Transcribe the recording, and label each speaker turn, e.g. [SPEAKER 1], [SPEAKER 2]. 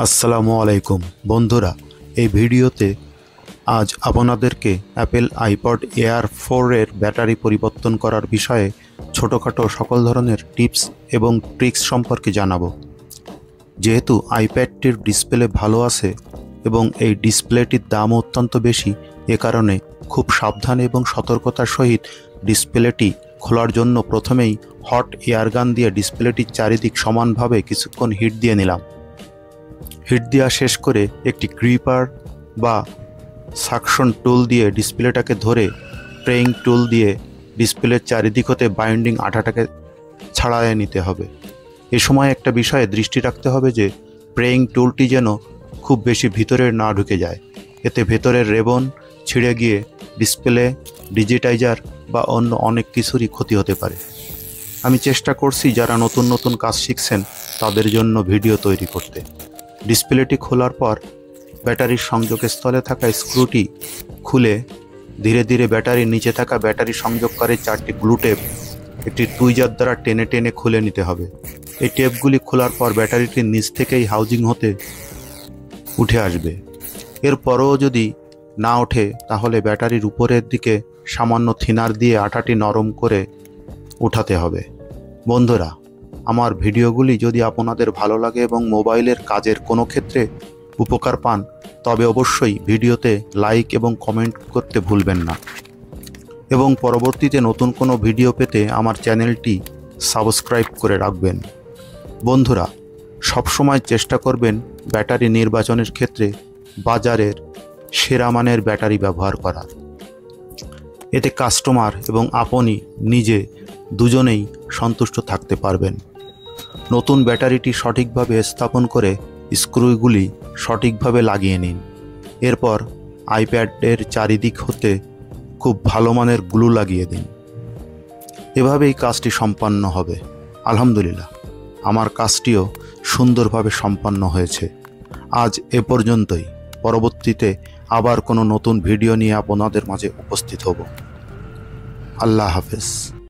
[SPEAKER 1] আসসালামু আলাইকুম বন্ধুরা, এই ভিডিওতে আজ আপনাদেরকে অ্যাপেল আইপড এয়ার 4 এর ব্যাটারি পরিবর্তন করার বিষয়ে ছোটোখাটো সকল ধরনের টিপস এবং ট্রিক্স সম্পর্কে জানাবো। যেহেতু আইপ্যাডটির ডিসপ্লে ভালো আছে এবং এই ডিসপ্লেটির দামও অত্যন্ত বেশি, এ কারণে খুব সাবধানে এবং সতর্কতার সহিত ডিসপ্লেটি খোলার জন্য প্রথমেই হট এয়ারগান দিয়ে ডিসপ্লেটির চারিদিক সমানভাবে কিছুক্ষণ হিট দিয়ে নিলাম। হিট দেওয়া শেষ করে একটি গ্রিপার বা সাকশন টুল দিয়ে ডিসপ্লেটাকে ধরে প্রেইং টুল দিয়ে ডিসপ্লের চারিদিক হতে বাইন্ডিং আঠাটাকে ছাড়ায় নিতে হবে। এ সময় একটা বিষয়ে দৃষ্টি রাখতে হবে যে প্রেইং টুলটি যেন খুব বেশি ভিতরে না ঢুকে যায়, এতে ভেতরের রেবন ছিঁড়ে গিয়ে ডিসপ্লে, ডিজিটাইজার বা অন্য অনেক কিছুরই ক্ষতি হতে পারে। আমি চেষ্টা করছি যারা নতুন নতুন কাজ শিখছেন তাদের জন্য ভিডিও তৈরি করতে। ডিসপ্লেটি খোলার পর ব্যাটারির সংযোগস্থলে থাকা স্ক্রুটি খুলে ধীরে ধীরে ব্যাটারির নিচে থাকা ব্যাটারি সংযোগকারী 4টি গ্লু টেপ একটি টুইজার দ্বারা টেনে টেনে খুলে নিতে হবে। এই টেপগুলি খোলার পর ব্যাটারিটির নিচ থেকেই হাউজিং হতে উঠে আসবে। এরপরও যদি না ওঠে তাহলে ব্যাটারির উপরের দিকে সামান্য থিনার দিয়ে আঠাটি নরম করে উঠাতে হবে। বন্ধুরা, আমার ভিডিওগুলি যদি আপনাদের ভালো লাগে এবং মোবাইলের কাজের কোনো ক্ষেত্রে উপকার পান তবে অবশ্যই ভিডিওতে লাইক এবং কমেন্ট করতে ভুলবেন না, এবং পরবর্তীতে নতুন কোনো ভিডিও পেতে আমার চ্যানেলটি সাবস্ক্রাইব করে রাখবেন। বন্ধুরা, সবসময় চেষ্টা করবেন ব্যাটারি নির্বাচনের ক্ষেত্রে বাজারের সেরা মানের ব্যাটারি ব্যবহার করার। এতে কাস্টমার এবং আপনি নিজে দুজনেই সন্তুষ্ট থাকতে পারবেন। নতুন ব্যাটারিটি সঠিকভাবে স্থাপন করে স্ক্রুগুলি সঠিকভাবে লাগিয়ে নিন। এরপর আইপ্যাডের চারিদিক হতে খুব ভালো মানের গ্লু লাগিয়ে দিন। এভাবেই কাজটি সম্পন্ন হবে। আলহামদুলিল্লাহ, আমার কাজটিও সুন্দরভাবে সম্পন্ন হয়েছে। আজ এ পর্যন্তই। পরবর্তীতে আবার কোনো নতুন ভিডিও নিয়ে আপনাদের মাঝে উপস্থিত হব। আল্লাহ হাফেজ।